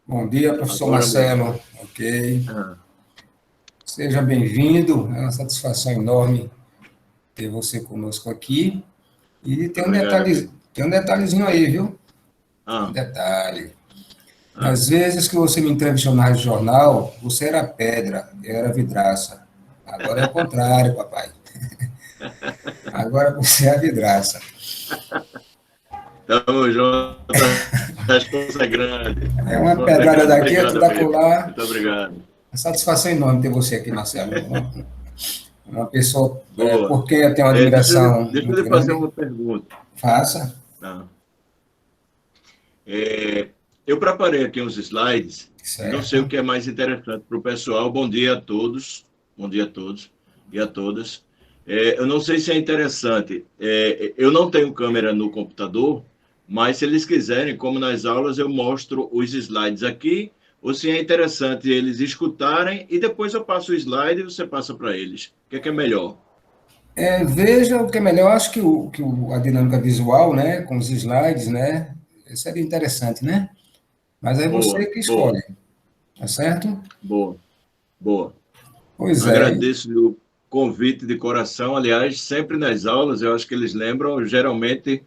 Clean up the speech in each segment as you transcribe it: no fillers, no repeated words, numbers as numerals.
Bom dia, professor Agora mesmo. Marcelo. Ok. Ah, Seja bem-vindo. É uma satisfação enorme ter você conosco aqui. E muito obrigado, amigo. tem um detalhezinho aí, viu? Tem um Ah, detalhe. ah. Nas vezes que você me entrevistou na Rádio Jornal, você era pedra, eu era vidraça. Agora é o contrário, papai. Agora você é a vidraça. Tamo junto, a resposta é grande. A É uma resposta é pedrada grande. daqui, Obrigado, outra da amigo. colar. Muito obrigado. É satisfação enorme ter você aqui, Marcelo. Uma pessoa Boa. por quem eu tenho uma admiração Deixa eu muito lhe fazer grande. uma pergunta. Faça. Ah, eu preparei aqui uns slides e não sei o Certo. que é mais interessante para o pessoal. Bom dia a todos. Bom dia a todos e a todas. Eu não sei se é interessante. Eu não tenho câmera no computador, mas se eles quiserem, como nas aulas, eu mostro os slides aqui, ou se é interessante eles escutarem e depois eu passo o slide e você passa para eles. O que é melhor? Veja o que é melhor, acho a dinâmica visual, né, com os slides, né, seria interessante, né? Mas é você Boa, que boa, escolhe, tá certo? boa, boa. Pois é, Agradeço o convite de coração. Aliás, sempre nas aulas, eu acho que eles lembram, geralmente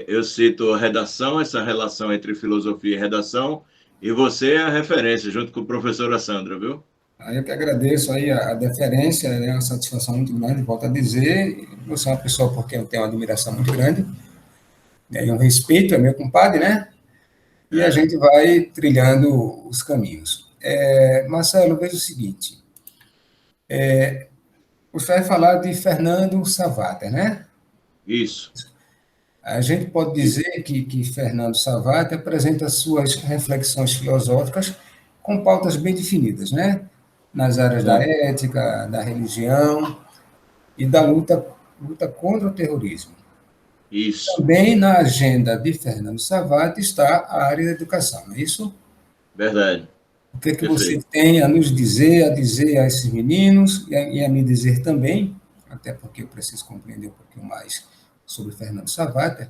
eu cito a redação, essa relação entre filosofia e redação, e você é a referência, junto com a professora Sandra, viu? aí eu que agradeço aí a deferência, né, uma satisfação muito grande, volto a dizer, você é uma pessoa por quem eu tenho uma admiração muito grande, né, e um respeito, é meu compadre, né? E a É, gente vai trilhando os caminhos. Marcelo, veja o seguinte, você vai falar de Fernando Savater, né? isso, A gente pode isso. dizer que Fernando Savate apresenta suas reflexões filosóficas com pautas bem definidas, né? Nas áreas da Certo. ética, da religião e da luta contra o terrorismo. Isso, Também na agenda de Fernando Savate está a área da educação, não é isso? verdade, O que é que você perfeito. tem a nos dizer, a dizer a esses meninos e a me dizer também, até porque eu preciso compreender um pouquinho mais sobre Fernando Savate,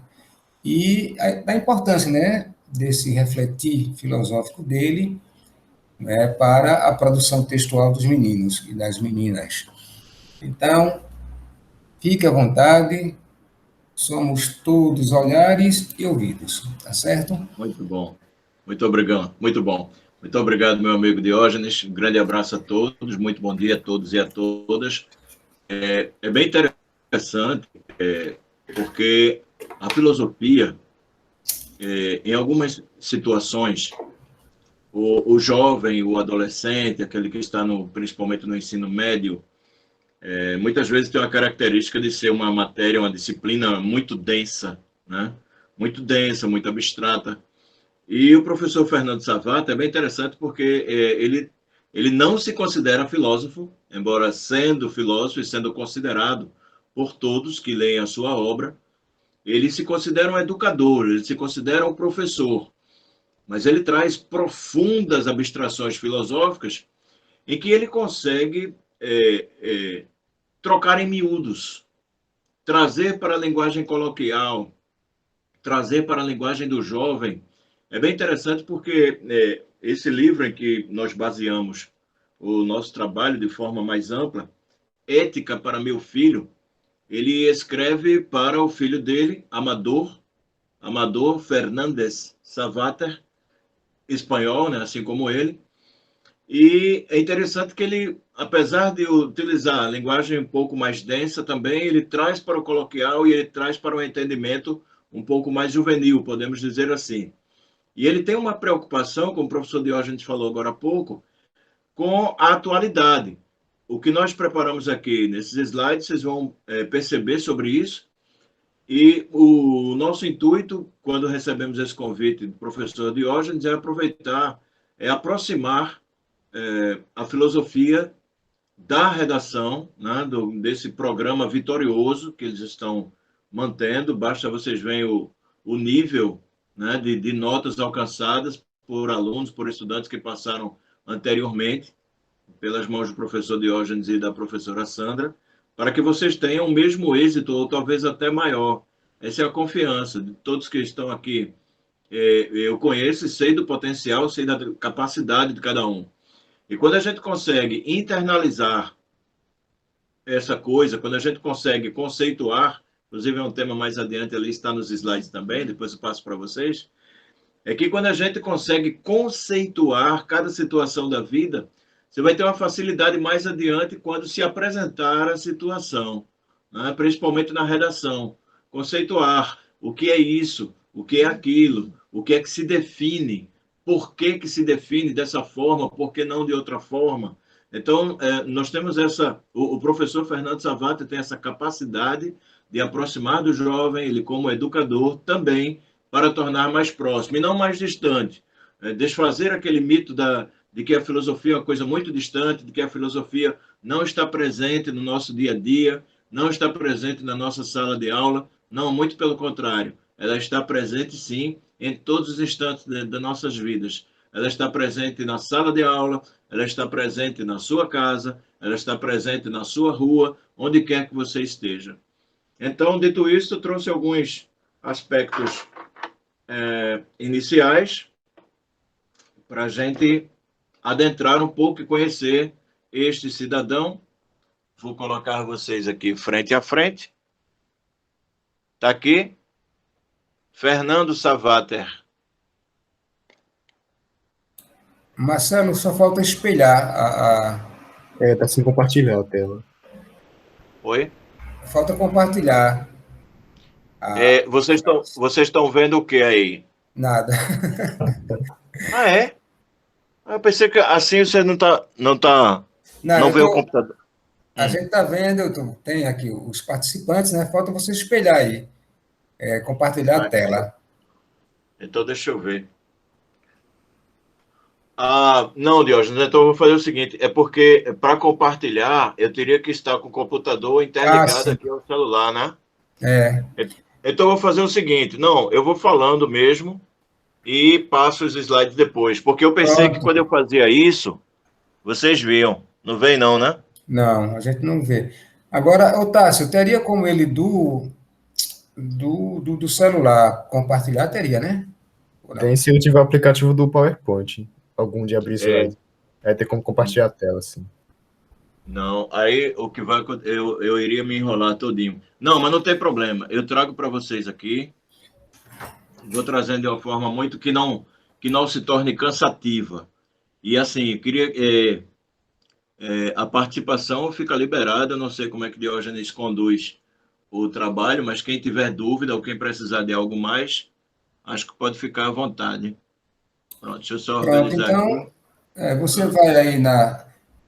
e da importância, né, desse refletir filosófico dele, né, para a produção textual dos meninos e das meninas. Então, fique à vontade, somos todos olhares e ouvidos, tá certo? Muito bom. Muito obrigado, muito bom. Muito obrigado, meu amigo Diógenes. Um grande abraço a todos, muito bom dia a todos e a todas. É bem interessante, porque a filosofia, em algumas situações, o jovem, o adolescente, aquele que está principalmente no ensino médio, muitas vezes tem uma característica de ser uma matéria, uma disciplina muito densa, né? Muito densa, muito abstrata. E o professor Fernando Savata é bem interessante porque ele não se considera filósofo, embora sendo filósofo e sendo considerado por todos que leem a sua obra, ele se considera um educador, ele se considera um professor, mas ele traz profundas abstrações filosóficas em que ele consegue trocar em miúdos, trazer para a linguagem coloquial, trazer para a linguagem do jovem. É bem interessante porque esse livro em que nós baseamos o nosso trabalho de forma mais ampla, Ética para Meu Filho, ele escreve para o filho dele, Amador Fernandes Savater, espanhol, né, assim como ele. E é interessante que ele, apesar de utilizar a linguagem um pouco mais densa também, ele traz para o coloquial e ele traz para o entendimento um pouco mais juvenil, podemos dizer assim. E ele tem uma preocupação, como o professor Diógenes falou agora há pouco, com a atualidade. O que nós preparamos aqui nesses slides, vocês vão perceber sobre isso. E o nosso intuito, quando recebemos esse convite do professor Diógenes, é aproveitar, é aproximar a filosofia da redação, né, desse programa vitorioso que eles estão mantendo. Basta vocês verem o nível, né, de notas alcançadas por alunos, por estudantes que passaram anteriormente, pelas mãos do professor Diógenes e da professora Sandra, para que vocês tenham o mesmo êxito, ou talvez até maior. Essa é a confiança de todos que estão aqui eu conheço e sei do potencial, sei da capacidade de cada um. E quando a gente consegue internalizar essa coisa, quando a gente consegue conceituar, inclusive é um tema mais adiante ali, está nos slides também, depois eu passo para vocês, é que quando a gente consegue conceituar cada situação da vida, você vai ter uma facilidade mais adiante quando se apresentar a situação, né? Principalmente na redação. Conceituar o que é isso, o que é aquilo, o que é que se define, por que que se define dessa forma, por que não de outra forma. Então, nós temos o professor Fernando Savatti tem essa capacidade de aproximar do jovem, ele como educador também, para tornar mais próximo e não mais distante. Desfazer aquele mito de que a filosofia é uma coisa muito distante, de que a filosofia não está presente no nosso dia a dia, não está presente na nossa sala de aula. Não, muito pelo contrário. Ela está presente, sim, em todos os instantes das nossas vidas. Ela está presente na sala de aula, ela está presente na sua casa, ela está presente na sua rua, onde quer que você esteja. Então, dito isso, eu trouxe alguns aspectos iniciais para a gente adentrar um pouco e conhecer este cidadão. Vou colocar vocês aqui frente a frente. Está aqui, Fernando Savater. Marcelo, só falta espelhar Tá sem compartilhar a tela. Oi? Falta compartilhar. Vocês estão vendo o que aí? Nada. Ah, é? Eu pensei que assim você não vê o computador. A gente está vendo, tem aqui os participantes, né? Falta você espelhar aí. Compartilhar a tela. Então, deixa eu ver. Não, Diógenes, então eu vou fazer o seguinte, é porque para compartilhar, eu teria que estar com o computador interligado aqui ao celular, né? Então eu vou fazer o seguinte, não, eu vou falando mesmo e passo os slides depois, porque eu pensei que quando eu fazia isso, vocês viam. Não veem não, né? Não, a gente não vê. Agora, Otácio, teria como ele do celular compartilhar? Teria, né? Tem se eu tiver o aplicativo do PowerPoint, algum de abrir slide. Aí tem como compartilhar a tela, assim. Não, aí o que vai eu iria me enrolar todinho. Não, mas não tem problema. Eu trago para vocês aqui. Vou trazendo de uma forma muito que não se torne cansativa. E assim, eu queria a participação fica liberada. Eu não sei como é que Diógenes conduz o trabalho, mas quem tiver dúvida ou quem precisar de algo mais, acho que pode ficar à vontade. Pronto, deixa eu só organizar então, aqui. Você vai aí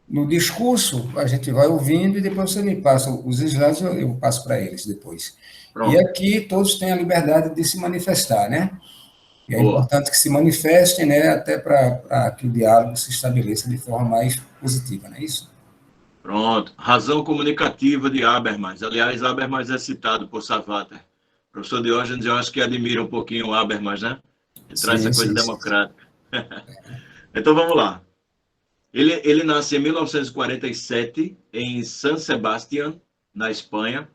no discurso, a gente vai ouvindo e depois você me passa os slides, eu passo para eles depois. Pronto. E aqui todos têm a liberdade de se manifestar, né? E é importante que se manifestem, né? Até para que o diálogo se estabeleça de forma mais positiva, não é isso? Pronto. Razão comunicativa de Habermas. Aliás, Habermas é citado por Savater. O professor Diógenes, eu acho que admira um pouquinho o Habermas, né? Ele traz essa coisa democrática. Então, vamos lá. Ele nasce em 1947 em San Sebastián, na Espanha.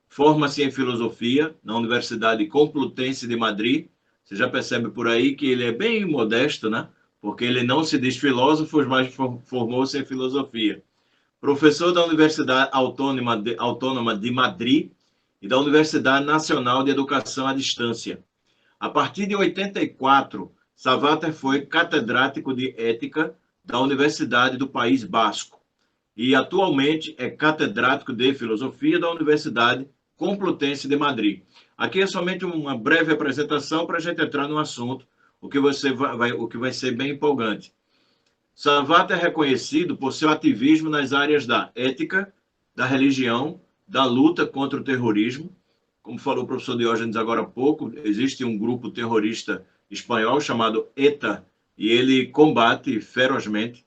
Forma-se em filosofia na Universidade Complutense de Madrid. Você já percebe por aí que ele é bem modesto, né? Porque ele não se diz filósofo, mas formou-se em filosofia. Professor da Universidade Autônoma de Madrid e da Universidade Nacional de Educação à Distância. A partir de 84, Savater foi catedrático de Ética da Universidade do País Basco e atualmente é catedrático de Filosofia da Universidade Complutense de Madrid. Aqui é somente uma breve apresentação para a gente entrar no assunto, o que vai ser bem empolgante. Savater é reconhecido por seu ativismo nas áreas da ética, da religião, da luta contra o terrorismo. Como falou o professor Diógenes agora há pouco, existe um grupo terrorista espanhol chamado ETA, e ele combate ferozmente.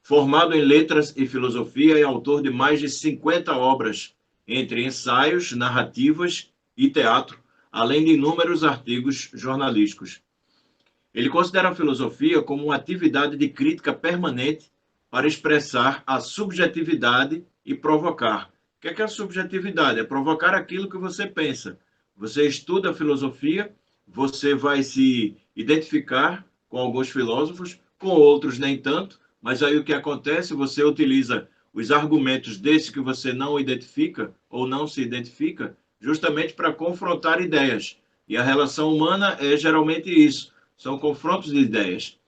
Formado em letras e filosofia, é autor de mais de 50 obras, entre ensaios, narrativas e teatro, além de inúmeros artigos jornalísticos. Ele considera a filosofia como uma atividade de crítica permanente para expressar a subjetividade e provocar. O que é a subjetividade? É provocar aquilo que você pensa. Você estuda a filosofia você vai se identificar com alguns filósofos, com outros nem tanto, mas aí o que acontece? Você utiliza os argumentos desse que você não identifica ou não se identifica, justamente para confrontar ideias. E a relação humana é geralmente isso, são confrontos de ideias.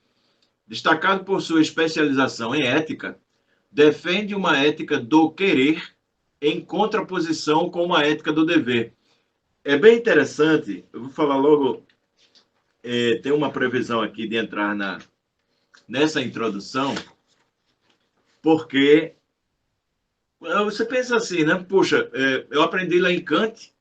Destacado por sua especialização em ética, defende uma ética do querer em contraposição com uma ética do dever. É bem interessante, eu vou falar logo, tem uma previsão aqui de entrar nessa introdução, porque você pensa assim, né? Puxa, eu aprendi lá em Kant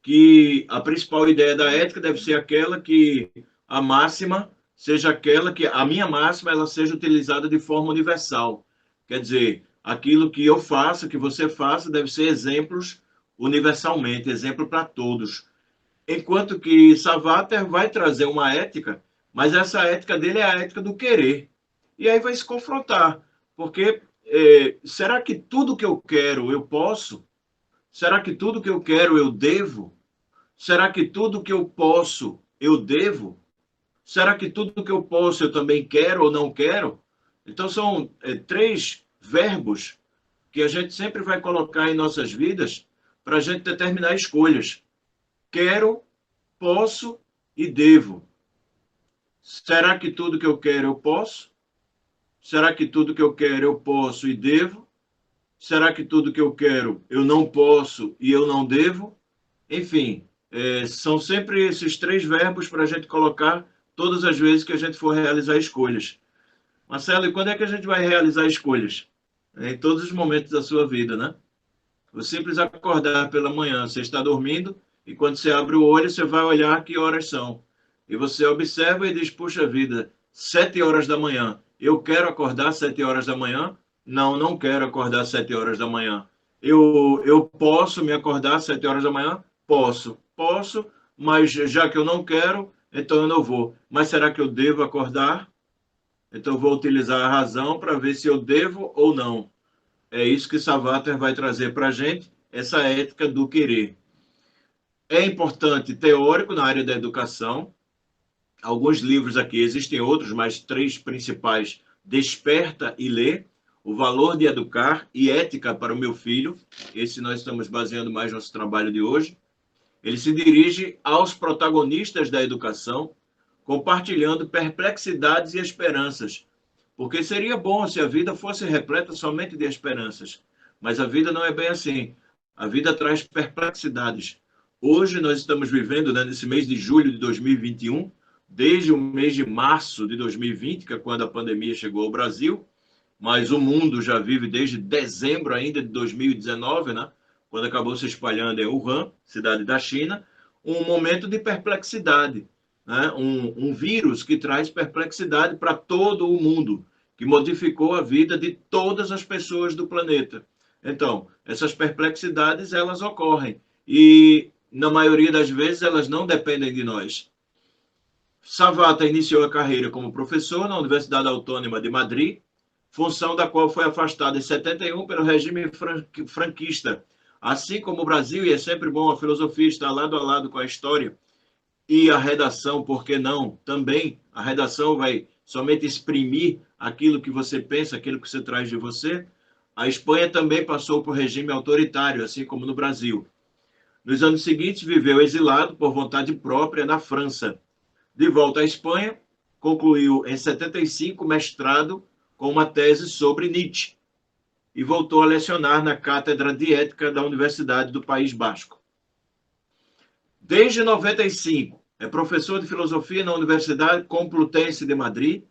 que a principal ideia da ética deve ser aquela que a máxima seja aquela que a minha máxima ela seja utilizada de forma universal. Quer dizer, aquilo que eu faço, que você faça, deve ser exemplos universalmente, exemplo para todos. Enquanto que Savater vai trazer uma ética, mas essa ética dele é a ética do querer. E aí vai se confrontar, porque será que tudo que eu quero eu posso? Será que tudo que eu quero eu devo? Será que tudo que eu posso eu devo? Será que tudo que eu posso eu também quero ou não quero? Então são três verbos que a gente sempre vai colocar em nossas vidas para a gente determinar escolhas. Quero, posso e devo. Será que tudo que eu quero eu posso? Será que tudo que eu quero eu posso e devo? Será que tudo que eu quero eu não posso e eu não devo? Enfim, são sempre esses três verbos para a gente colocar todas as vezes que a gente for realizar escolhas. Marcelo, e quando é que a gente vai realizar escolhas? Em todos os momentos da sua vida, né? Você simples acordar pela manhã, você está dormindo, e quando você abre o olho, você vai olhar que horas são. E você observa e diz, puxa vida, 7 horas da manhã. Eu quero acordar 7 horas da manhã? Não, não quero acordar 7 horas da manhã. Eu posso me acordar 7 horas da manhã? Posso. Posso, mas já que eu não quero, então eu não vou. Mas será que eu devo acordar? Então eu vou utilizar a razão para ver se eu devo ou não. É isso que Savater vai trazer para a gente, essa ética do querer. É importante teórico na área da educação. Alguns livros aqui, existem outros, mas três principais: Desperta e Lê, O Valor de Educar e Ética para o Meu Filho. Esse nós estamos baseando mais nosso trabalho de hoje. Ele se dirige aos protagonistas da educação, compartilhando perplexidades e esperanças. Porque seria bom se a vida fosse repleta somente de esperanças. Mas a vida não é bem assim. A vida traz perplexidades. Hoje nós estamos vivendo, né, nesse mês de julho de 2021, desde o mês de março de 2020, que é quando a pandemia chegou ao Brasil, mas o mundo já vive desde dezembro ainda de 2019, né, quando acabou se espalhando em Wuhan, cidade da China, um momento de perplexidade, né, um vírus que traz perplexidade para todo o mundo, que modificou a vida de todas as pessoas do planeta. Então, essas perplexidades, elas ocorrem, e na maioria das vezes elas não dependem de nós. Savater iniciou a carreira como professor na Universidade Autônoma de Madrid, função da qual foi afastado em 71 pelo regime franquista. Assim como o Brasil, e é sempre bom a filosofia estar lado a lado com a história, e a redação, por que não? Também a redação vai somente exprimir aquilo que você pensa, aquilo que você traz de você. A Espanha também passou por regime autoritário, assim como no Brasil. Nos anos seguintes, viveu exilado por vontade própria na França. De volta à Espanha, concluiu em 75 mestrado com uma tese sobre Nietzsche e voltou a lecionar na Cátedra de Ética da Universidade do País Basco. Desde 95, é professor de filosofia na Universidade Complutense de Madrid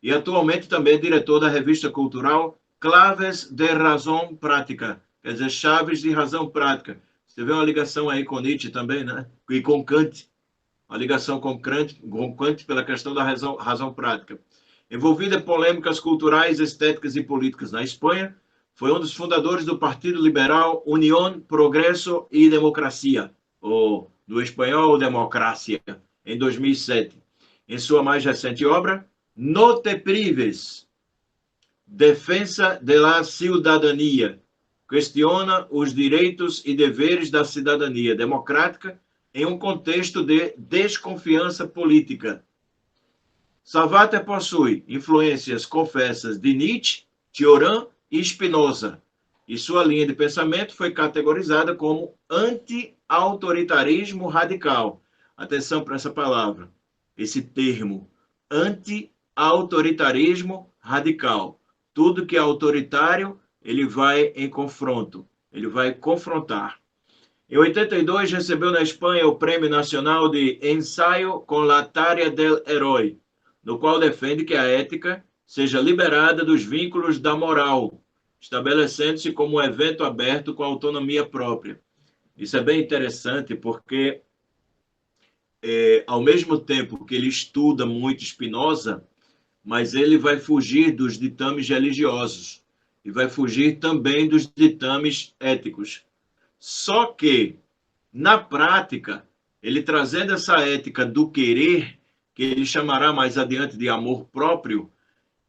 e atualmente também é diretor da revista cultural Claves de Razão Prática, quer dizer, chaves de razão prática. Você vê uma ligação aí com Nietzsche também, né? E com Kant, a ligação com Kant pela questão da razão prática. Envolvido em polêmicas culturais, estéticas e políticas na Espanha, foi um dos fundadores do Partido Liberal Unión, Progreso y Democracia, ou do espanhol Democracia, em 2007. Em sua mais recente obra, No te prives, Defensa de la Ciudadanía, questiona os direitos e deveres da cidadania democrática em um contexto de desconfiança política. Savater possui influências confessas de Nietzsche, Cioran e Spinoza, e sua linha de pensamento foi categorizada como anti-autoritarismo radical. Atenção para essa palavra, esse termo, anti-autoritarismo radical. Tudo que é autoritário, ele vai em confronto, ele vai confrontar. Em 82, recebeu na Espanha o Prêmio Nacional de Ensaio con la Tarea del Héroe, no qual defende que a ética seja liberada dos vínculos da moral, estabelecendo-se como um evento aberto com autonomia própria. Isso é bem interessante porque, ao mesmo tempo que ele estuda muito Spinoza, mas ele vai fugir dos ditames religiosos e vai fugir também dos ditames éticos. Só que, na prática, ele trazendo essa ética do querer, que ele chamará mais adiante de amor próprio,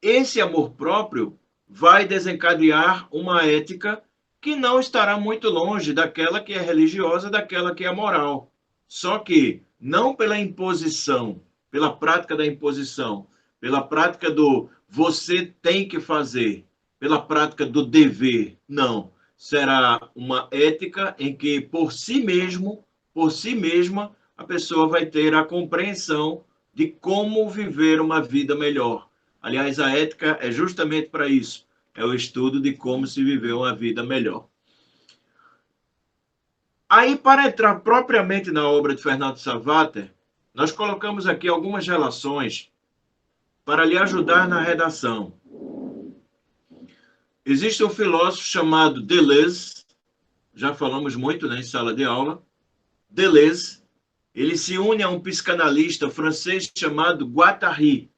esse amor próprio vai desencadear uma ética que não estará muito longe daquela que é religiosa, daquela que é moral. Só que não pela imposição, pela prática da imposição, pela prática do você tem que fazer, pela prática do dever, não. Será uma ética em que, por si mesma, a pessoa vai ter a compreensão de como viver uma vida melhor. Aliás, a ética é justamente para isso. É o estudo de como se viver uma vida melhor. Aí, para entrar propriamente na obra de Fernando Savater, nós colocamos aqui algumas relações para lhe ajudar na redação. Existe um filósofo chamado Deleuze, já falamos muito, né, em sala de aula. Deleuze, ele se une a um psicanalista francês chamado Guattari.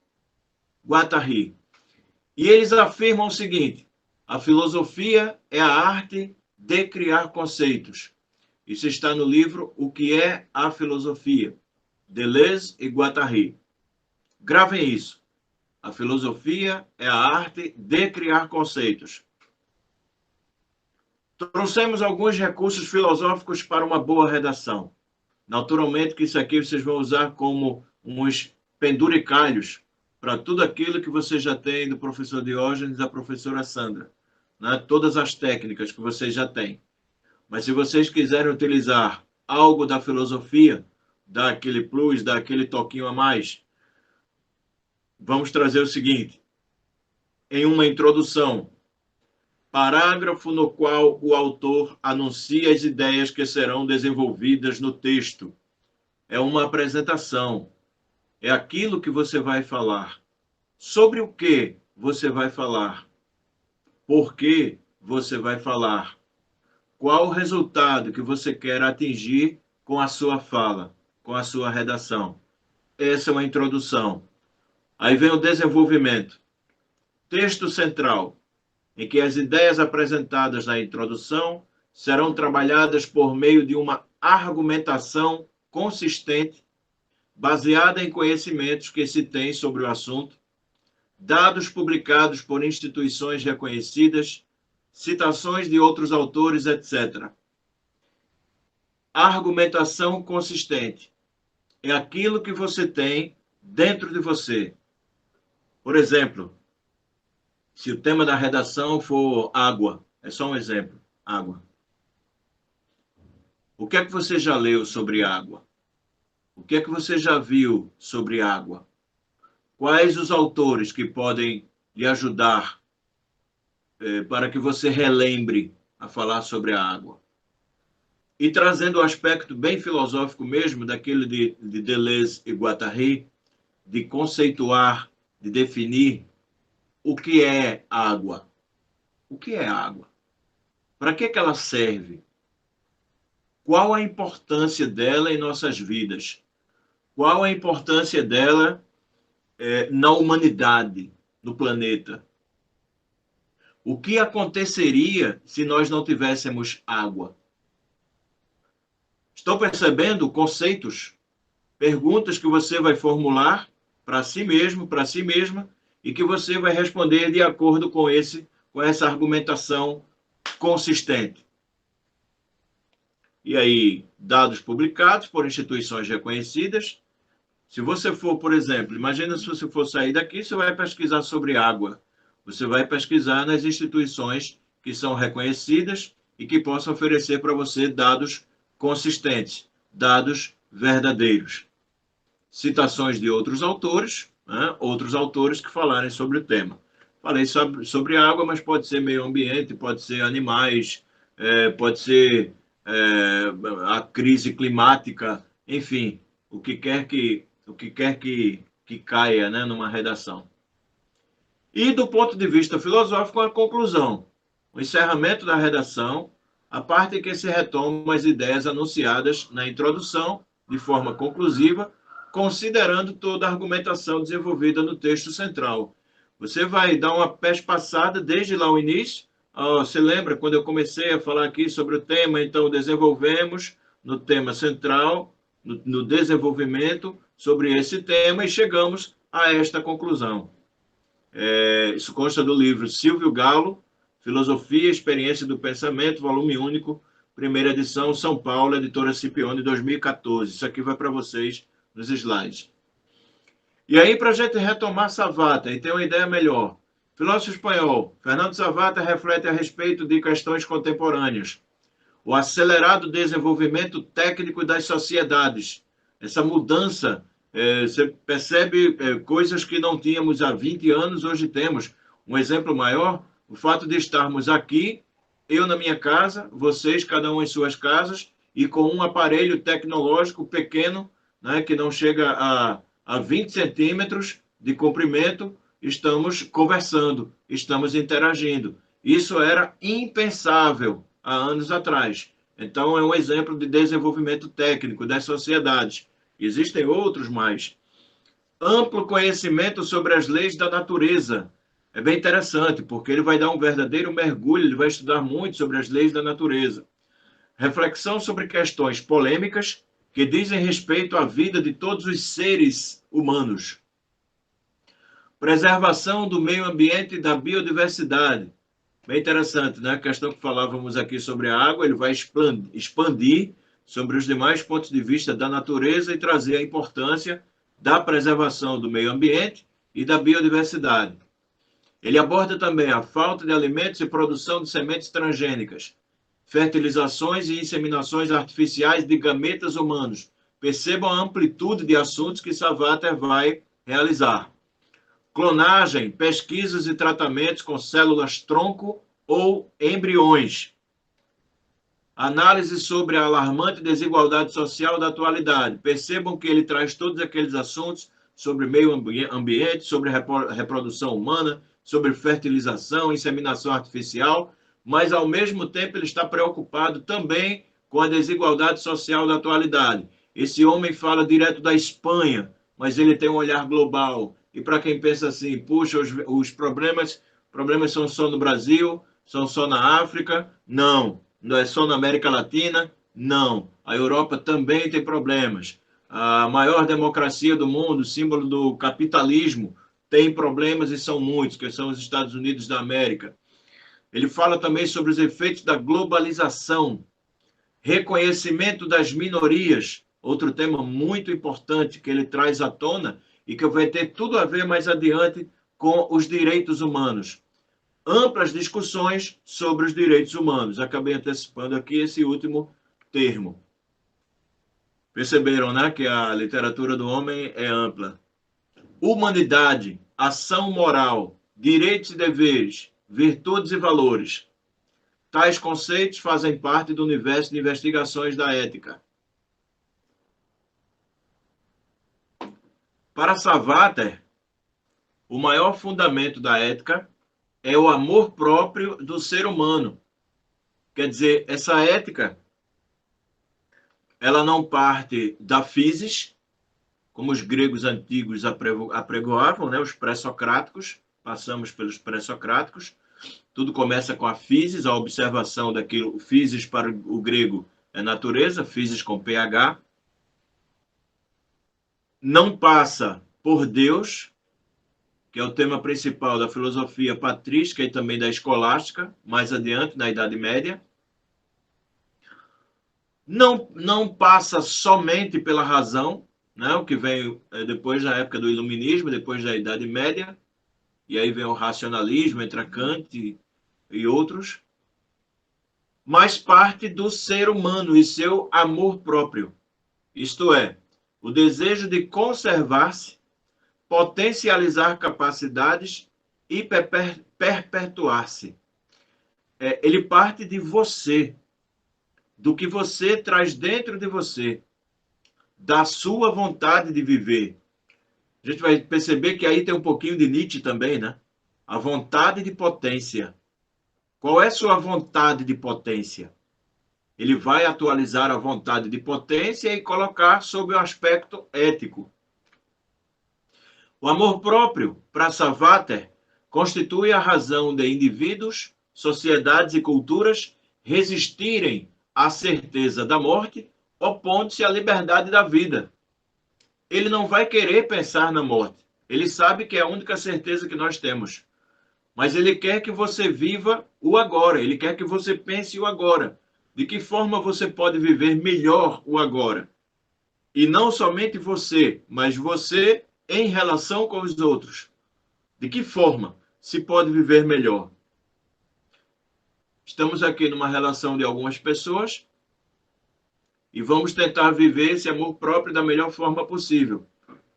E eles afirmam o seguinte: a filosofia é a arte de criar conceitos. Isso está no livro O que é a Filosofia, Deleuze e Guattari. Gravem isso. A filosofia é a arte de criar conceitos. Trouxemos alguns recursos filosóficos para uma boa redação. Naturalmente que isso aqui vocês vão usar como uns penduricalhos para tudo aquilo que você já tem do professor Diógenes e da professora Sandra, né? Todas as técnicas que vocês já têm. Mas se vocês quiserem utilizar algo da filosofia, dar aquele plus, dar aquele toquinho a mais, vamos trazer o seguinte: em uma introdução, parágrafo no qual o autor anuncia as ideias que serão desenvolvidas no texto. É uma apresentação. É aquilo que você vai falar. Sobre o que você vai falar? Por que você vai falar? Qual o resultado que você quer atingir com a sua fala, com a sua redação? Essa é uma introdução. Aí vem o desenvolvimento. Texto central, em que as ideias apresentadas na introdução serão trabalhadas por meio de uma argumentação consistente, baseada em conhecimentos que se tem sobre o assunto, dados publicados por instituições reconhecidas, citações de outros autores, etc. Argumentação consistente é aquilo que você tem dentro de você. Por exemplo, se o tema da redação for água, é só um exemplo, água. O que é que você já leu sobre água? O que é que você já viu sobre água? Quais os autores que podem lhe ajudar para que você relembre a falar sobre a água? E trazendo o aspecto bem filosófico mesmo, daquele de Deleuze e Guattari, de conceituar, de definir o que é água. O que é água? Para que ela serve? Qual a importância dela em nossas vidas? Qual a importância dela na humanidade, no planeta? O que aconteceria se nós não tivéssemos água? Estão percebendo conceitos, perguntas que você vai formular para si mesmo, para si mesma, e que você vai responder de acordo com essa argumentação consistente. E aí, dados publicados por instituições reconhecidas. Se você for, por exemplo, imagina se você for sair daqui, você vai pesquisar sobre água. Você vai pesquisar nas instituições que são reconhecidas e que possam oferecer para você dados consistentes, dados verdadeiros. Citações de outros autores, né? Outros autores que falarem sobre o tema. Falei sobre água, mas pode ser meio ambiente, pode ser animais, pode ser a crise climática, enfim, o que quer que caia, né, numa redação. E do ponto de vista filosófico, a conclusão, o encerramento da redação, a parte em que se retomam as ideias anunciadas na introdução, de forma conclusiva, considerando toda a argumentação desenvolvida no texto central. Você vai dar uma pespassada desde lá o início. Você lembra quando eu comecei a falar aqui sobre o tema? Então, desenvolvemos no tema central, no desenvolvimento sobre esse tema e chegamos a esta conclusão. Isso consta do livro Silvio Galo, Filosofia e Experiência do Pensamento, volume único, primeira edição, São Paulo, editora Scipione, 2014. Isso aqui vai para vocês nos slides. E aí, para a gente retomar Savater e ter uma ideia melhor, filósofo espanhol, Fernando Savater reflete a respeito de questões contemporâneas. O acelerado desenvolvimento técnico das sociedades, essa mudança, você percebe coisas que não tínhamos há 20 anos, hoje temos. Um exemplo maior, o fato de estarmos aqui, eu na minha casa, vocês, cada um em suas casas, e com um aparelho tecnológico pequeno, né, que não chega a 20 centímetros de comprimento, estamos conversando, estamos interagindo. Isso era impensável há anos atrás. Então, é um exemplo de desenvolvimento técnico das sociedades. Existem outros mais. Amplo conhecimento sobre as leis da natureza. É bem interessante, porque ele vai dar um verdadeiro mergulho, ele vai estudar muito sobre as leis da natureza. Reflexão sobre questões polêmicas que dizem respeito à vida de todos os seres humanos. Preservação do meio ambiente e da biodiversidade. Bem interessante, né? A questão que falávamos aqui sobre a água, ele vai expandir sobre os demais pontos de vista da natureza e trazer a importância da preservação do meio ambiente e da biodiversidade. Ele aborda também a falta de alimentos e produção de sementes transgênicas, fertilizações e inseminações artificiais de gametas humanos. Percebam a amplitude de assuntos que Savater vai realizar. Clonagem, pesquisas e tratamentos com células-tronco ou embriões. Análise sobre a alarmante desigualdade social da atualidade. Percebam que ele traz todos aqueles assuntos sobre meio ambiente, sobre reprodução humana, sobre fertilização, inseminação artificial, mas, ao mesmo tempo, ele está preocupado também com a desigualdade social da atualidade. Esse homem fala direto da Espanha, mas ele tem um olhar global. E para quem pensa assim, puxa, os problemas são só no Brasil, são só na África? Não. Não é só na América Latina? Não. A Europa também tem problemas. A maior democracia do mundo, símbolo do capitalismo, tem problemas e são muitos, que são os Estados Unidos da América. Ele fala também sobre os efeitos da globalização, reconhecimento das minorias, outro tema muito importante que ele traz à tona e que vai ter tudo a ver mais adiante com os direitos humanos. Amplas discussões sobre os direitos humanos. Acabei antecipando aqui esse último termo. Perceberam, né, que a literatura do homem é ampla. Humanidade, ação moral, direitos e deveres, virtudes e valores. Tais conceitos fazem parte do universo de investigações da ética. Para Savater, o maior fundamento da ética é o amor próprio do ser humano. Quer dizer, essa ética, ela não parte da physis, como os gregos antigos apregoavam, né? Os pré-socráticos, passamos pelos pré-socráticos. Tudo começa com a physis, a observação daquilo. Physis para o grego é natureza, physis com PH. Não passa por Deus, que é o tema principal da filosofia patrística e também da escolástica, mais adiante, na Idade Média. não passa somente pela razão, né? O que vem depois da época do Iluminismo, depois da Idade Média, e aí vem o racionalismo entre Kant e outros, mas parte do ser humano e seu amor próprio. Isto é, o desejo de conservar-se, potencializar capacidades e perpetuar-se. Ele parte de você, do que você traz dentro de você, da sua vontade de viver. A gente vai perceber que aí tem um pouquinho de Nietzsche também, né? A vontade de potência. Qual é a sua vontade de potência? Ele vai atualizar a vontade de potência e colocar sob o aspecto ético. O amor próprio, para Savater, constitui a razão de indivíduos, sociedades e culturas resistirem à certeza da morte, opondo-se à liberdade da vida. Ele não vai querer pensar na morte. Ele sabe que é a única certeza que nós temos. Mas ele quer que você viva o agora. Ele quer que você pense o agora. De que forma você pode viver melhor o agora? E não somente você, mas você em relação com os outros. De que forma se pode viver melhor? Estamos aqui numa relação de algumas pessoas e vamos tentar viver esse amor próprio da melhor forma possível.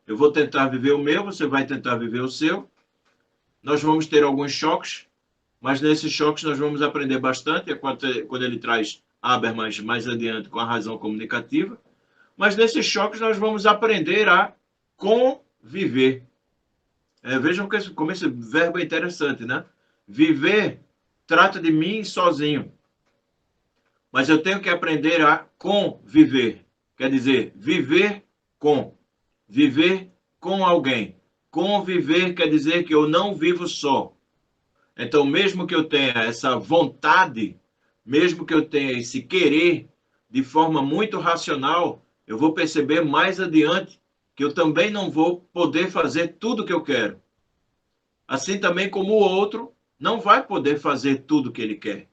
Eu vou tentar viver o meu, você vai tentar viver o seu. Nós vamos ter alguns choques, mas nesses choques nós vamos aprender bastante, quando ele traz Habermas mais adiante com a razão comunicativa. Mas nesses choques nós vamos aprender a conviver. Vejam como esse verbo é interessante, né? Viver trata de mim sozinho. Mas eu tenho que aprender a conviver. Quer dizer, viver com alguém. Conviver quer dizer que eu não vivo só. Então, mesmo que eu tenha essa vontade, mesmo que eu tenha esse querer de forma muito racional, eu vou perceber mais adiante que eu também não vou poder fazer tudo o que eu quero. Assim também como o outro não vai poder fazer tudo o que ele quer.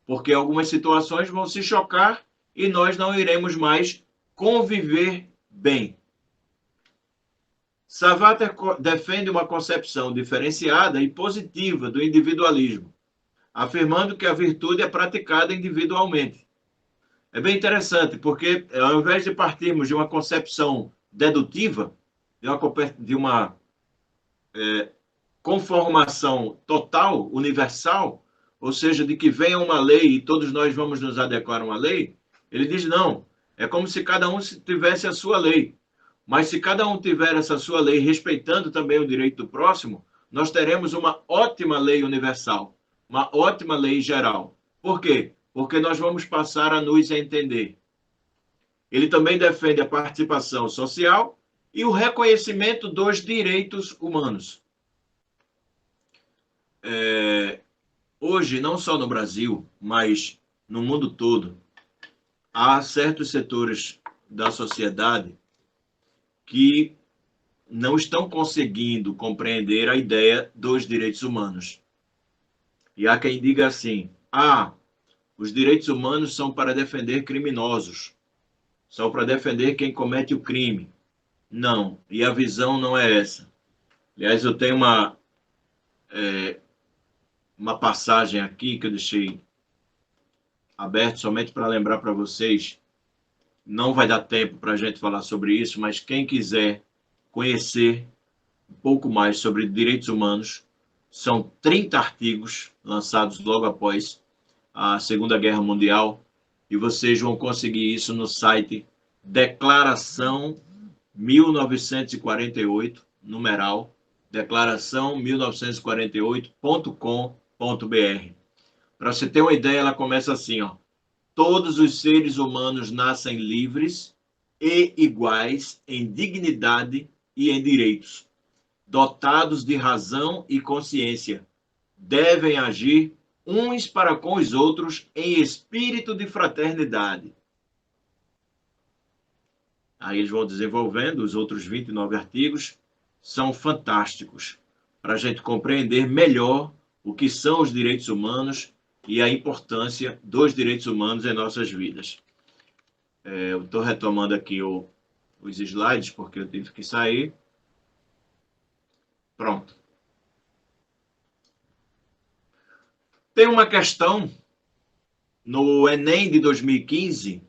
Porque algumas situações vão se chocar e nós não iremos mais conviver bem. Savater defende uma concepção diferenciada e positiva do individualismo, afirmando que a virtude é praticada individualmente. É bem interessante, porque ao invés de partirmos de uma concepção dedutiva, de uma conformação total, universal, ou seja, de que venha uma lei e todos nós vamos nos adequar a uma lei, ele diz não, é como se cada um tivesse a sua lei. Mas se cada um tiver essa sua lei, respeitando também o direito do próximo, nós teremos uma ótima lei universal, uma ótima lei geral. Por quê? Porque nós vamos passar a nos entender. Ele também defende a participação social e o reconhecimento dos direitos humanos. Hoje, não só no Brasil, mas no mundo todo, há certos setores da sociedade que não estão conseguindo compreender a ideia dos direitos humanos. E há quem diga assim, os direitos humanos são para defender criminosos, são para defender quem comete o crime. Não, e a visão não é essa. Aliás, eu tenho uma passagem aqui que eu deixei aberto somente para lembrar para vocês. Não vai dar tempo para a gente falar sobre isso, mas quem quiser conhecer um pouco mais sobre direitos humanos, são 30 artigos lançados logo após a Segunda Guerra Mundial, e vocês vão conseguir isso no site Declaração 1948, numeral, declaração1948.com.br. Para você ter uma ideia, ela começa assim, todos os seres humanos nascem livres e iguais em dignidade e em direitos, dotados de razão e consciência, devem agir uns para com os outros em espírito de fraternidade. Aí eles vão desenvolvendo, os outros 29 artigos são fantásticos, para a gente compreender melhor o que são os direitos humanos e a importância dos direitos humanos em nossas vidas. Eu estou retomando aqui os slides, porque eu tive que sair. Pronto. Tem uma questão no Enem de 2015,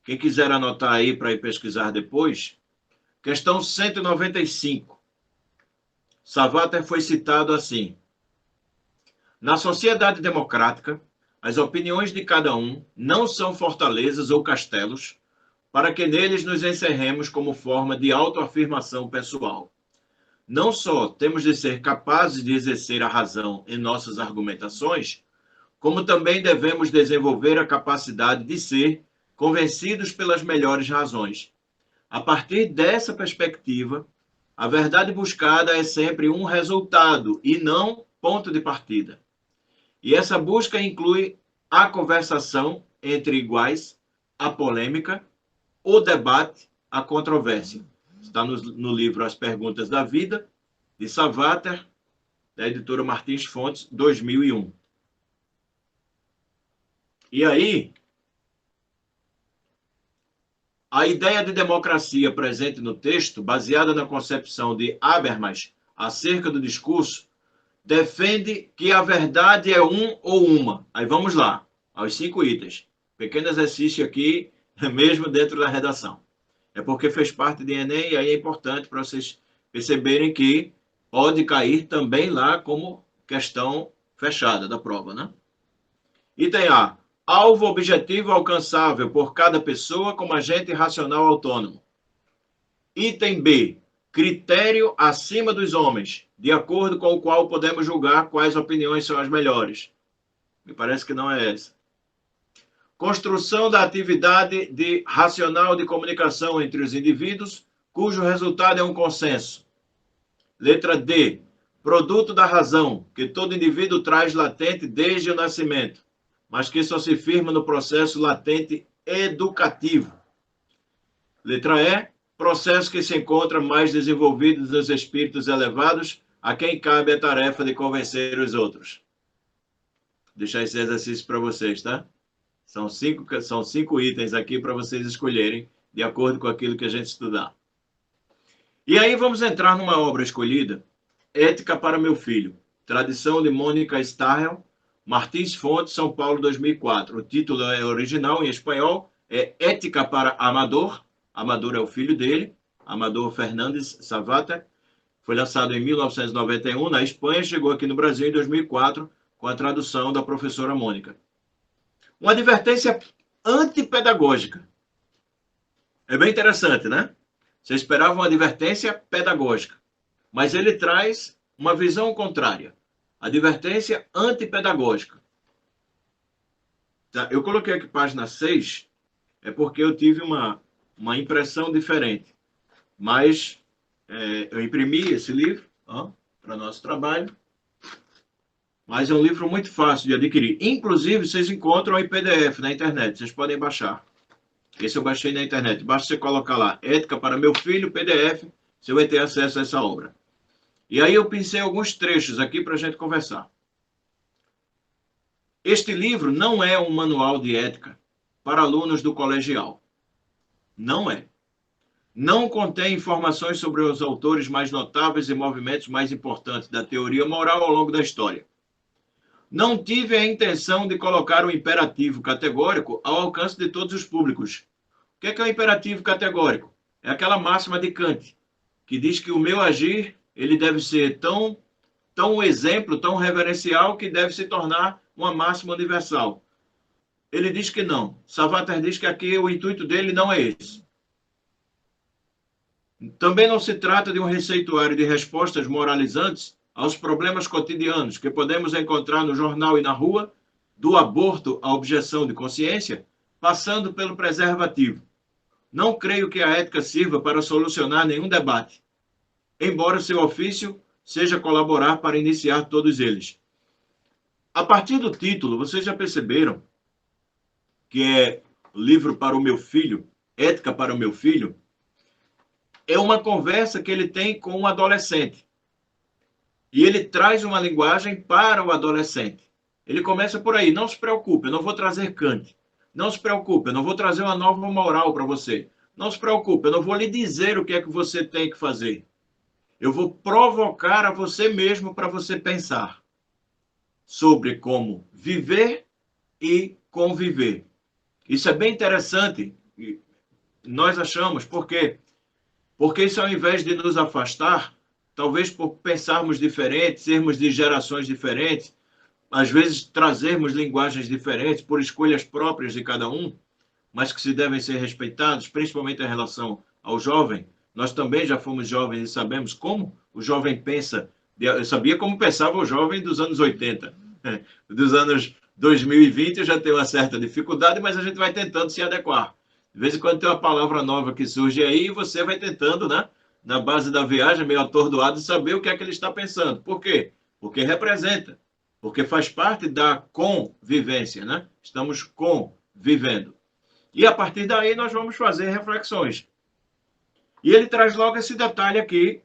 quem quiser anotar aí para ir pesquisar depois, questão 195. Savater foi citado assim: na sociedade democrática, as opiniões de cada um não são fortalezas ou castelos para que neles nos encerremos como forma de autoafirmação pessoal. Não só temos de ser capazes de exercer a razão em nossas argumentações, como também devemos desenvolver a capacidade de ser convencidos pelas melhores razões. A partir dessa perspectiva, a verdade buscada é sempre um resultado e não ponto de partida. E essa busca inclui a conversação entre iguais, a polêmica, o debate, a controvérsia. Está no livro As Perguntas da Vida, de Savater, da editora Martins Fontes, 2001. E aí, a ideia de democracia presente no texto, baseada na concepção de Habermas acerca do discurso, defende que a verdade é um ou uma. Aí vamos lá, aos 5 itens. Pequeno exercício aqui, mesmo dentro da redação. É porque fez parte de Enem e aí é importante para vocês perceberem que pode cair também lá como questão fechada da prova, né? Item A. Alvo objetivo alcançável por cada pessoa como agente racional autônomo. Item B. Critério acima dos homens, de acordo com o qual podemos julgar quais opiniões são as melhores. Me parece que não é essa. Construção da atividade de racional de comunicação entre os indivíduos, cujo resultado é um consenso. Letra D. Produto da razão, que todo indivíduo traz latente desde o nascimento, mas que só se firma no processo latente educativo. Letra E. Processo que se encontra mais desenvolvido nos espíritos elevados, a quem cabe a tarefa de convencer os outros. Vou deixar esse exercício para vocês, tá? São cinco itens aqui para vocês escolherem, de acordo com aquilo que a gente estudar. E aí vamos entrar numa obra escolhida, Ética para meu filho, tradução de Mônica Starrell, Martins Fontes, São Paulo, 2004. O título é original em espanhol, é Ética para Amador. Amador é o filho dele, Amador Fernandes Savater. Foi lançado em 1991 na Espanha, chegou aqui no Brasil em 2004 com a tradução da professora Mônica. Uma advertência antipedagógica. É bem interessante, né? Você esperava uma advertência pedagógica, mas ele traz uma visão contrária. Advertência antipedagógica. Tá? Eu coloquei aqui página 6, é porque eu tive uma impressão diferente. Mas eu imprimi esse livro para nosso trabalho. Mas é um livro muito fácil de adquirir. Inclusive, vocês encontram em PDF na internet. Vocês podem baixar. Esse eu baixei na internet. Basta você colocar lá, Ética para meu filho, PDF, você vai ter acesso a essa obra. E aí eu pensei alguns trechos aqui para a gente conversar. Este livro não é um manual de ética para alunos do colegial. Não é. Não contém informações sobre os autores mais notáveis e movimentos mais importantes da teoria moral ao longo da história. Não tive a intenção de colocar o imperativo categórico ao alcance de todos os públicos. O que é o imperativo categórico? É aquela máxima de Kant, que diz que o meu agir ele deve ser tão exemplo, tão reverencial, que deve se tornar uma máxima universal. Ele diz que não. Savater diz que aqui o intuito dele não é esse. Também não se trata de um receituário de respostas moralizantes aos problemas cotidianos que podemos encontrar no jornal e na rua, do aborto à objeção de consciência, passando pelo preservativo. Não creio que a ética sirva para solucionar nenhum debate, embora seu ofício seja colaborar para iniciar todos eles. A partir do título, vocês já perceberam que é livro para o meu filho, Ética para o meu filho, é uma conversa que ele tem com um adolescente. E ele traz uma linguagem para o adolescente. Ele começa por aí, não se preocupe, eu não vou trazer Kant. Não se preocupe, eu não vou trazer uma nova moral para você. Não se preocupe, eu não vou lhe dizer o que é que você tem que fazer. Eu vou provocar a você mesmo para você pensar sobre como viver e conviver. Isso é bem interessante. Nós achamos, por quê? Porque isso, ao invés de nos afastar, talvez por pensarmos diferente, sermos de gerações diferentes, às vezes trazermos linguagens diferentes por escolhas próprias de cada um, mas que se devem ser respeitados, principalmente em relação ao jovem. Nós também já fomos jovens e sabemos como o jovem pensa. Eu sabia como pensava o jovem dos anos 80. Dos anos 2020 eu já tenho uma certa dificuldade, mas a gente vai tentando se adequar. De vez em quando tem uma palavra nova que surge aí e você vai tentando, né, na base da viagem, meio atordoado, saber o que é que ele está pensando. Por quê? Porque representa. Porque faz parte da convivência, né? Estamos convivendo. E a partir daí nós vamos fazer reflexões. E ele traz logo esse detalhe aqui,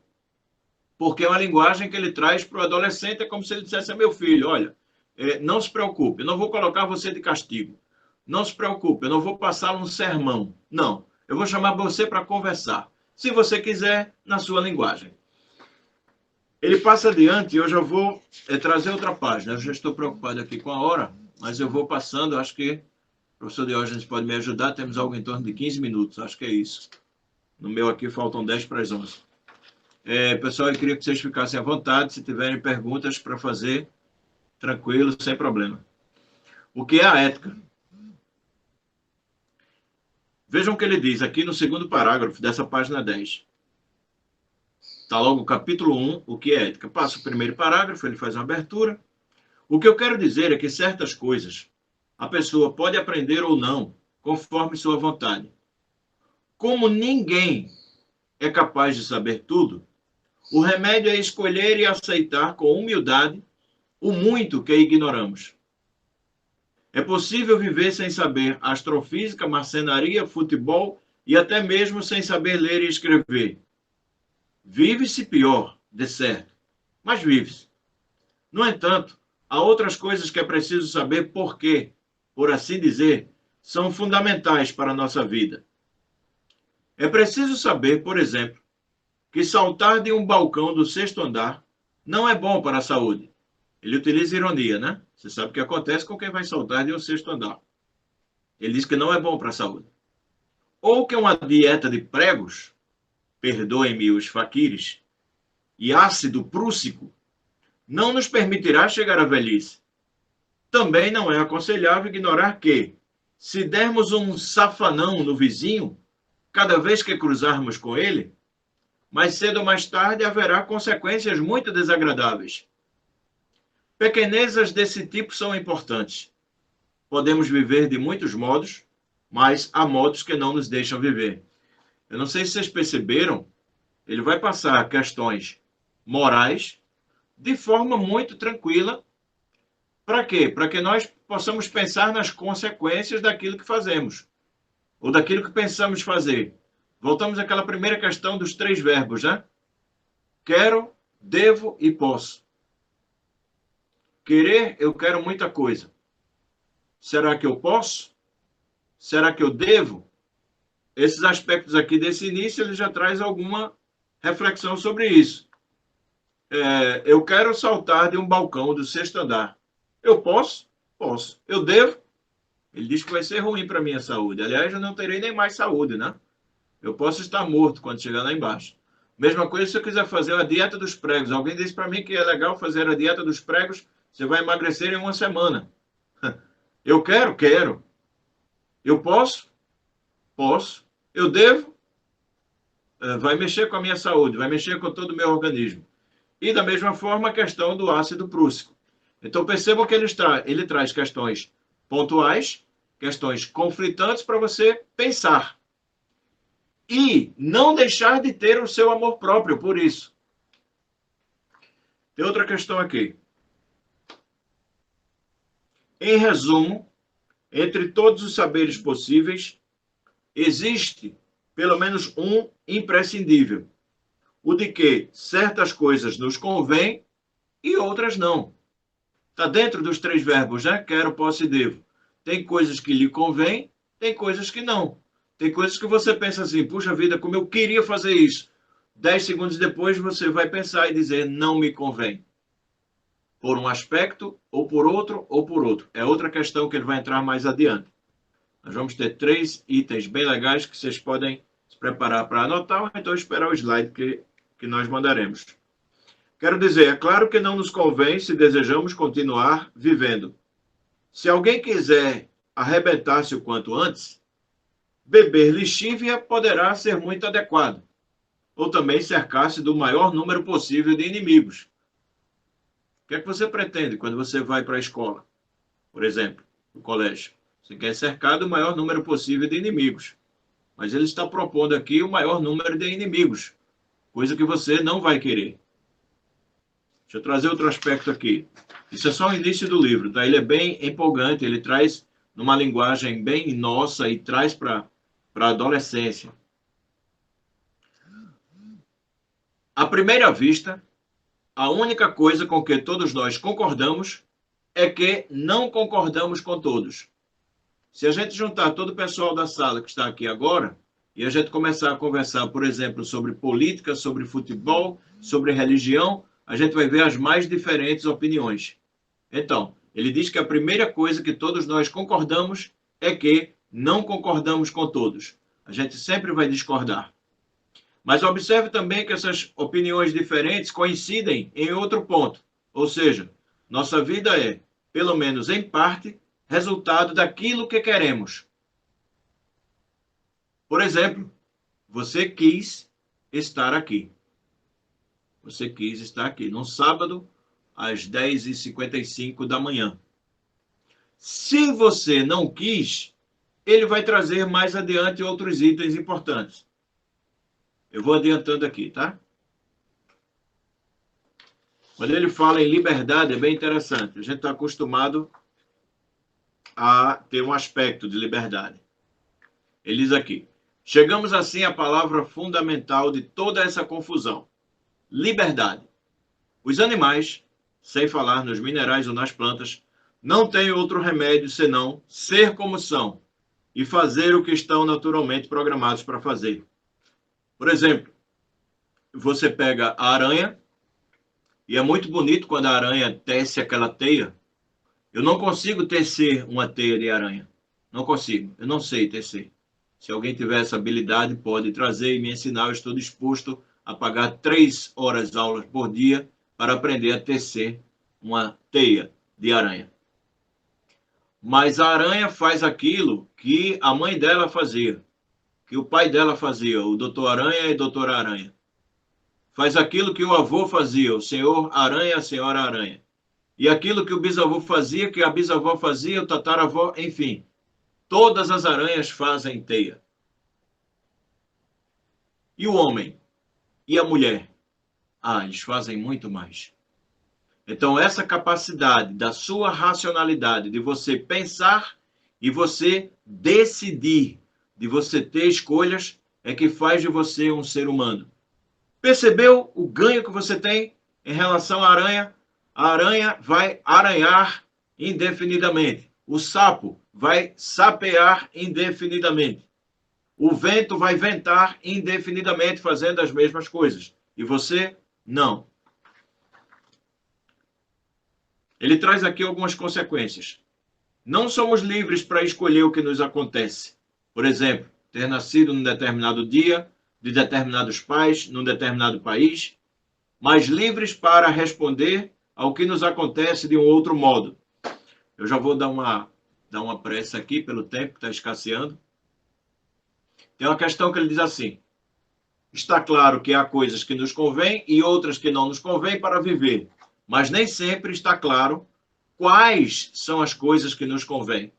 porque é uma linguagem que ele traz para o adolescente, é como se ele dissesse a meu filho, olha, não se preocupe, eu não vou colocar você de castigo. Não se preocupe, eu não vou passar um sermão. Não, eu vou chamar você para conversar. Se você quiser, na sua linguagem. Ele passa adiante e eu já vou trazer outra página. Eu já estou preocupado aqui com a hora, mas eu vou passando, acho que o professor Diógenes pode me ajudar, temos algo em torno de 15 minutos, acho que é isso. No meu aqui faltam 10 para as 11. Pessoal, eu queria que vocês ficassem à vontade, se tiverem perguntas para fazer, tranquilo, sem problema. O que é a ética? Vejam o que ele diz aqui no segundo parágrafo dessa página 10. Está logo o capítulo 1, o que é ética. Passa o primeiro parágrafo, ele faz uma abertura. O que eu quero dizer é que certas coisas a pessoa pode aprender ou não, conforme sua vontade. Como ninguém é capaz de saber tudo, o remédio é escolher e aceitar com humildade o muito que ignoramos. É possível viver sem saber astrofísica, marcenaria, futebol e até mesmo sem saber ler e escrever. Vive-se pior, de certo, mas vive-se. No entanto, há outras coisas que é preciso saber porque, por assim dizer, são fundamentais para a nossa vida. É preciso saber, por exemplo, que saltar de um balcão do 6º andar não é bom para a saúde. Ele utiliza ironia, né? Você sabe o que acontece com quem vai saltar de um 6º andar. Ele diz que não é bom para a saúde. Ou que uma dieta de pregos, perdoem-me os faquires, e ácido prússico, não nos permitirá chegar à velhice. Também não é aconselhável ignorar que, se dermos um safanão no vizinho, cada vez que cruzarmos com ele, mais cedo ou mais tarde haverá consequências muito desagradáveis. Pequenezas desse tipo são importantes. Podemos viver de muitos modos, mas há modos que não nos deixam viver. Eu não sei se vocês perceberam, ele vai passar questões morais de forma muito tranquila. Para quê? Para que nós possamos pensar nas consequências daquilo que fazemos, ou daquilo que pensamos fazer. Voltamos àquela primeira questão dos 3 verbos, né? Quero, devo e posso. Querer, eu quero muita coisa. Será que eu posso? Será que eu devo? Esses aspectos aqui desse início, ele já traz alguma reflexão sobre isso. Eu quero saltar de um balcão do 6º andar. Eu posso? Posso. Eu devo? Ele diz que vai ser ruim para a minha saúde. Aliás, eu não terei nem mais saúde, né? Eu posso estar morto quando chegar lá embaixo. Mesma coisa se eu quiser fazer a dieta dos pregos. Alguém disse para mim que é legal fazer a dieta dos pregos, você vai emagrecer em 1 semana. Eu quero? Quero. Eu posso? Posso. Eu devo? Vai mexer com a minha saúde, vai mexer com todo o meu organismo. E da mesma forma a questão do ácido prússico. Então percebam que ele traz questões pontuais, questões conflitantes para você pensar. E não deixar de ter o seu amor próprio por isso. Tem outra questão aqui. Em resumo, entre todos os saberes possíveis, existe pelo menos um imprescindível. O de que certas coisas nos convêm e outras não. Está dentro dos 3 verbos, né? Quero, posso e devo. tem coisas que lhe convém, tem coisas que não. Tem coisas que você pensa assim, puxa vida, como eu queria fazer isso. 10 segundos depois você vai pensar e dizer, não me convém. Por um aspecto, ou por outro, ou por outro. É outra questão que ele vai entrar mais adiante. Nós vamos ter 3 itens bem legais que vocês podem se preparar para anotar, ou então esperar o slide que nós mandaremos. Quero dizer, é claro que não nos convém se desejamos continuar vivendo. Se alguém quiser arrebentar-se o quanto antes, beber lixívia poderá ser muito adequado, ou também cercar-se do maior número possível de inimigos. O que é que você pretende quando você vai para a escola, por exemplo, no colégio? Você quer cercar do maior número possível de inimigos, mas ele está propondo aqui o maior número de inimigos, coisa que você não vai querer. Deixa eu trazer outro aspecto aqui. Isso é só o início do livro, tá? Ele é bem empolgante, ele traz numa linguagem bem nossa e traz para a adolescência. À primeira vista, a única coisa com que todos nós concordamos é que não concordamos com todos. Se a gente juntar todo o pessoal da sala que está aqui agora, e a gente começar a conversar, por exemplo, sobre política, sobre futebol, sobre religião, a gente vai ver as mais diferentes opiniões. Então, ele diz que a primeira coisa que todos nós concordamos é que não concordamos com todos. A gente sempre vai discordar. Mas observe também que essas opiniões diferentes coincidem em outro ponto. Ou seja, nossa vida é, pelo menos em parte, resultado daquilo que queremos. Por exemplo, você quis estar aqui. Você quis estar aqui no sábado, às 10h55 da manhã. Se você não quis, ele vai trazer mais adiante outros itens importantes. Eu vou adiantando aqui, tá? Quando ele fala em liberdade, é bem interessante. A gente está acostumado a ter um aspecto de liberdade. Ele diz aqui, chegamos assim à palavra fundamental de toda essa confusão. Liberdade. Os animais, sem falar nos minerais ou nas plantas, não têm outro remédio senão ser como são e fazer o que estão naturalmente programados para fazer. Por exemplo, você pega a aranha, e é muito bonito quando a aranha tece aquela teia. Eu não consigo tecer uma teia de aranha. Não consigo. Eu não sei tecer. Se alguém tiver essa habilidade, pode trazer e me ensinar. Eu estou disposto a pagar 3 horas de aulas por dia para aprender a tecer uma teia de aranha. Mas a aranha faz aquilo que a mãe dela fazia, que o pai dela fazia, o doutor Aranha e a doutora Aranha. Faz aquilo que o avô fazia, o senhor Aranha e a senhora Aranha. E aquilo que o bisavô fazia, que a bisavó fazia, o tataravó, enfim. Todas as aranhas fazem teia. E o homem? E a mulher? Ah, eles fazem muito mais. Então, essa capacidade da sua racionalidade, de você pensar e você decidir, de você ter escolhas, é que faz de você um ser humano. Percebeu o ganho que você tem em relação à aranha? A aranha vai aranhar indefinidamente. O sapo vai sapear indefinidamente. O vento vai ventar indefinidamente fazendo as mesmas coisas. E você, não. Ele traz aqui algumas consequências. Não somos livres para escolher o que nos acontece. Por exemplo, ter nascido num determinado dia, de determinados pais, num determinado país, mas livres para responder ao que nos acontece de um outro modo. Eu já vou dar uma pressa aqui pelo tempo que está escasseando. Tem uma questão que ele diz assim, está claro que há coisas que nos convêm e outras que não nos convêm para viver, mas nem sempre está claro quais são as coisas que nos convêm.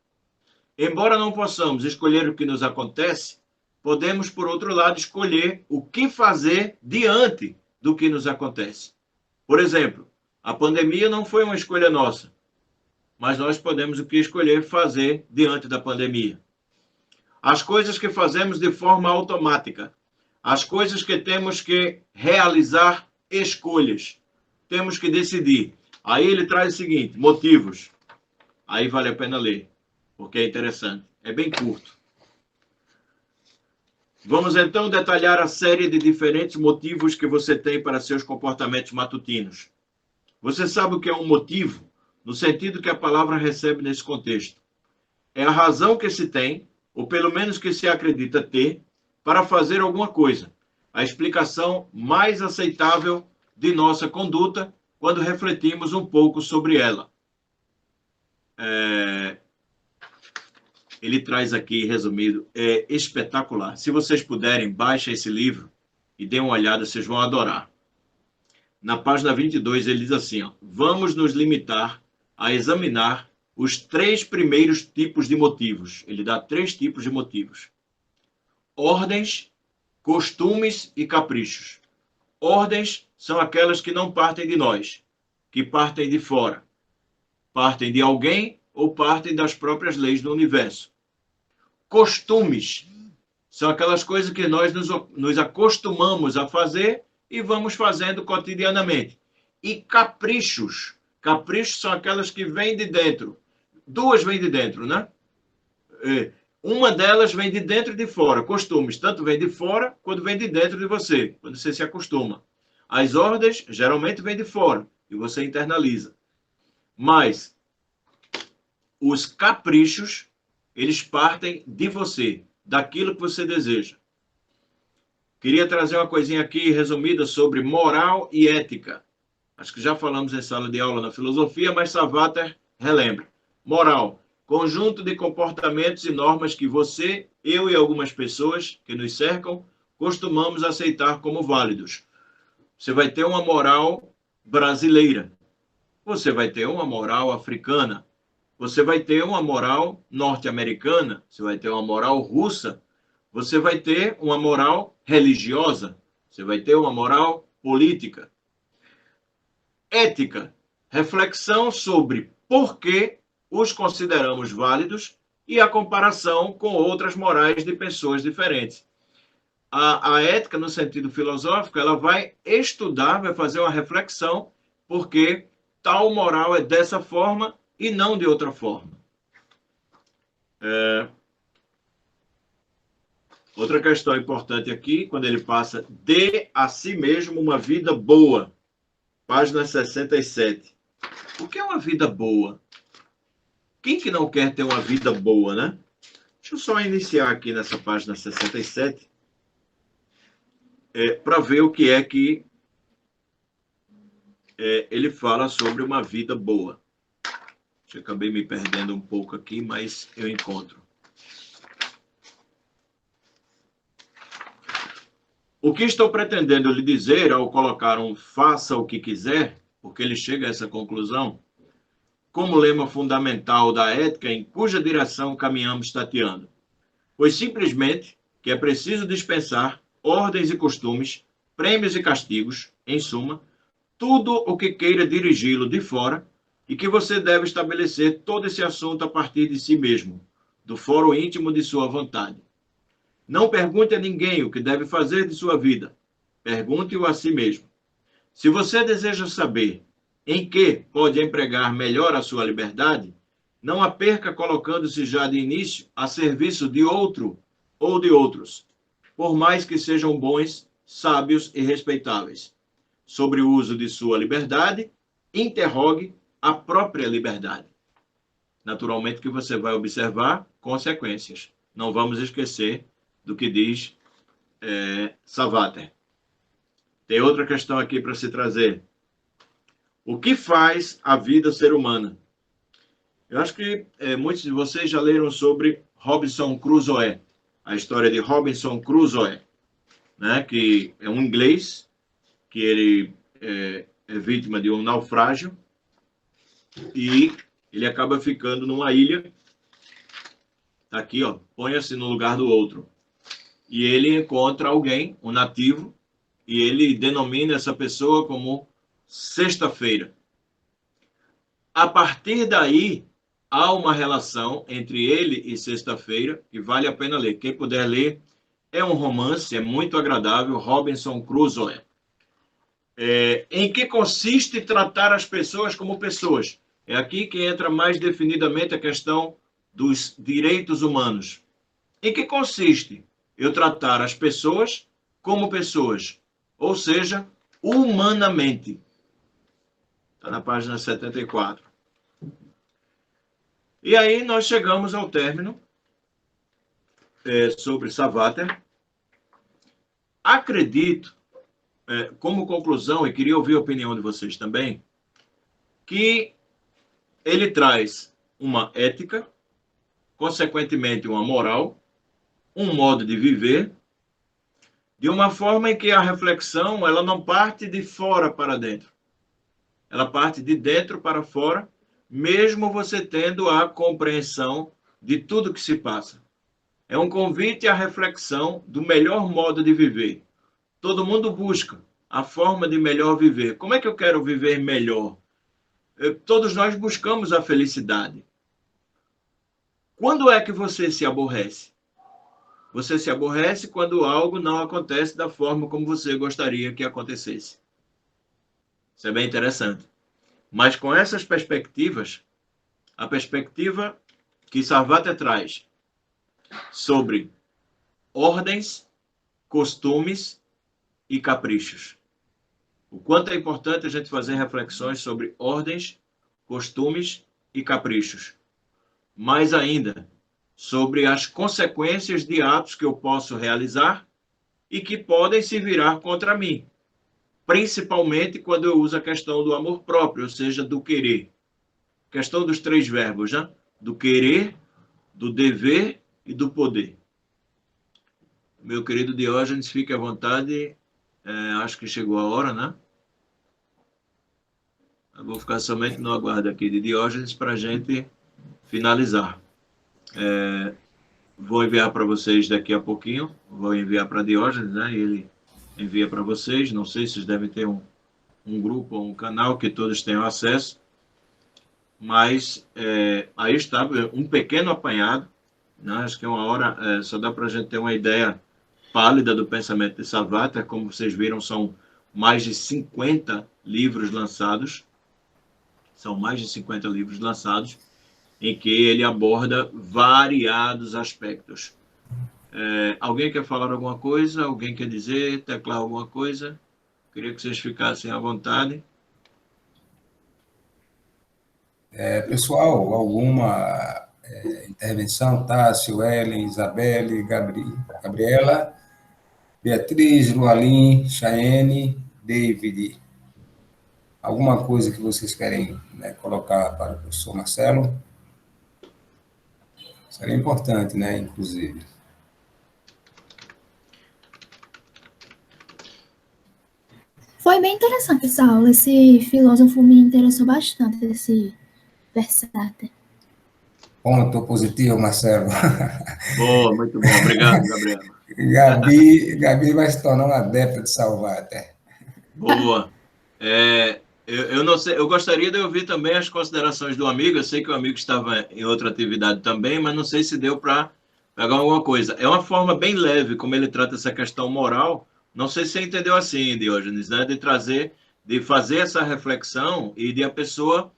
Embora não possamos escolher o que nos acontece, podemos, por outro lado, escolher o que fazer diante do que nos acontece. Por exemplo, a pandemia não foi uma escolha nossa, mas nós podemos o que escolher fazer diante da pandemia. As coisas que fazemos de forma automática, as coisas que temos que realizar escolhas, temos que decidir. Aí ele traz o seguinte, motivos. Aí vale a pena ler. porque é interessante. É bem curto. Vamos então detalhar a série de diferentes motivos que você tem para seus comportamentos matutinos. Você sabe o que é um motivo? No sentido que a palavra recebe nesse contexto. É a razão que se tem, ou pelo menos que se acredita ter, para fazer alguma coisa. A explicação mais aceitável de nossa conduta quando refletimos um pouco sobre ela. Ele traz aqui, resumido, é espetacular. Se vocês puderem, baixem esse livro e dêem uma olhada, vocês vão adorar. Na página 22, ele diz assim, ó, vamos nos limitar a examinar os 3 primeiros tipos de motivos. Ele dá 3 tipos de motivos. Ordens, costumes e caprichos. Ordens são aquelas que não partem de nós, que partem de fora. Partem de alguém ou partem das próprias leis do universo. Costumes são aquelas coisas que nós nos acostumamos a fazer e vamos fazendo cotidianamente. E caprichos. Caprichos são aquelas que vêm de dentro. 2 vêm de dentro, né? Uma delas vem de dentro e de fora. Costumes, tanto vem de fora quanto vem de dentro de você, quando você se acostuma. As ordens geralmente vêm de fora e você internaliza. Mas os caprichos, eles partem de você, daquilo que você deseja. Queria trazer uma coisinha aqui resumida sobre moral e ética. Acho que já falamos em sala de aula na filosofia, mas Savater relembra. Moral, conjunto de comportamentos e normas que você, eu e algumas pessoas que nos cercam costumamos aceitar como válidos. Você vai ter uma moral brasileira. Você vai ter uma moral africana. Você vai ter uma moral norte-americana. Você vai ter uma moral russa. Você vai ter uma moral religiosa. Você vai ter uma moral política. Ética, reflexão sobre por que os consideramos válidos e a comparação com outras morais de pessoas diferentes. A ética, no sentido filosófico, ela vai estudar, vai fazer uma reflexão porque tal moral é dessa forma e não de outra forma. Outra questão importante aqui, quando ele passa, dê a si mesmo uma vida boa. Página 67. O que é uma vida boa? Quem que não quer ter uma vida boa, né? Deixa eu só iniciar aqui nessa página 67 para ver o que é que ele fala sobre uma vida boa. Eu acabei me perdendo um pouco aqui, mas eu encontro. O que estou pretendendo lhe dizer ao colocar um faça o que quiser, porque ele chega a essa conclusão, como lema fundamental da ética em cuja direção caminhamos tateando, pois simplesmente que é preciso dispensar ordens e costumes, prêmios e castigos, em suma, tudo o que queira dirigi-lo de fora e que você deve estabelecer todo esse assunto a partir de si mesmo, do foro íntimo de sua vontade. Não pergunte a ninguém o que deve fazer de sua vida. Pergunte-o a si mesmo. Se você deseja saber em que pode empregar melhor a sua liberdade, não a perca colocando-se já de início a serviço de outro ou de outros, por mais que sejam bons, sábios e respeitáveis. Sobre o uso de sua liberdade, interrogue a própria liberdade. Naturalmente que você vai observar consequências. Não vamos esquecer do que diz Savater. Tem outra questão aqui para se trazer. O que faz a vida ser humana? Eu acho que muitos de vocês já leram sobre Robinson Crusoe, a história de Robinson Crusoe, né, que é um inglês, que ele é vítima de um naufrágio e ele acaba ficando numa ilha. Tá aqui, ó, ponha-se no lugar do outro. E ele encontra alguém, um nativo, e ele denomina essa pessoa como Sexta-feira. A partir daí, há uma relação entre ele e Sexta-feira que vale a pena ler. Quem puder ler, é um romance, é muito agradável, Robinson Crusoe. Em que consiste tratar as pessoas como pessoas? É aqui que entra mais definidamente a questão dos direitos humanos. Em que consiste eu tratar as pessoas como pessoas, ou seja, humanamente. Está na página 74. E aí nós chegamos ao término sobre Savater. Acredito, como conclusão, e queria ouvir a opinião de vocês também, que ele traz uma ética, consequentemente uma moral, um modo de viver, de uma forma em que a reflexão ela não parte de fora para dentro. Ela parte de dentro para fora, mesmo você tendo a compreensão de tudo que se passa. É um convite à reflexão do melhor modo de viver. Todo mundo busca a forma de melhor viver. Como é que eu quero viver melhor? Todos nós buscamos a felicidade. Quando é que você se aborrece? Você se aborrece quando algo não acontece da forma como você gostaria que acontecesse. Isso é bem interessante. Mas com essas perspectivas, a perspectiva que Sarvata traz sobre ordens, costumes e caprichos. O quanto é importante a gente fazer reflexões sobre ordens, costumes e caprichos. Mais ainda, sobre as consequências de atos que eu posso realizar e que podem se virar contra mim, principalmente quando eu uso a questão do amor próprio, ou seja, do querer. Questão dos 3 verbos, né? Do querer, do dever e do poder. Meu querido Diógenes, fique à vontade. Acho que chegou a hora, né? Eu vou ficar somente no aguardo aqui de Diógenes para a gente finalizar. Vou enviar para vocês daqui a pouquinho. Vou enviar para Diógenes, né? Ele envia para vocês. Não sei se vocês devem ter um grupo ou um canal que todos tenham acesso. Mas aí está um pequeno apanhado. Né? Acho que uma hora só dá para a gente ter uma ideia pálida do pensamento de Sarvata. Como vocês viram, são mais de 50 livros lançados. São mais de 50 livros lançados em que ele aborda variados aspectos. Alguém quer falar alguma coisa? Alguém quer dizer, teclar alguma coisa? Queria que vocês ficassem à vontade. Pessoal, alguma intervenção? Tássio, Ellen, Isabelle, Gabriela, Beatriz, Lualim, Chayenne, David. Alguma coisa que vocês querem, né, colocar para o professor Marcelo? Seria importante, né, inclusive. Foi bem interessante essa aula. Esse filósofo me interessou bastante, esse Versátil. Ponto positivo, Marcelo. Boa, muito bom. Obrigado, Gabriela. Gabi vai se tornar uma adepta de Salvater. Boa. Eu não sei, eu gostaria de ouvir também as considerações do amigo. Eu sei que o amigo estava em outra atividade também, mas não sei se deu para pegar alguma coisa. É uma forma bem leve como ele trata essa questão moral. Não sei se você entendeu assim, Diógenes, né? De fazer essa reflexão e de a pessoa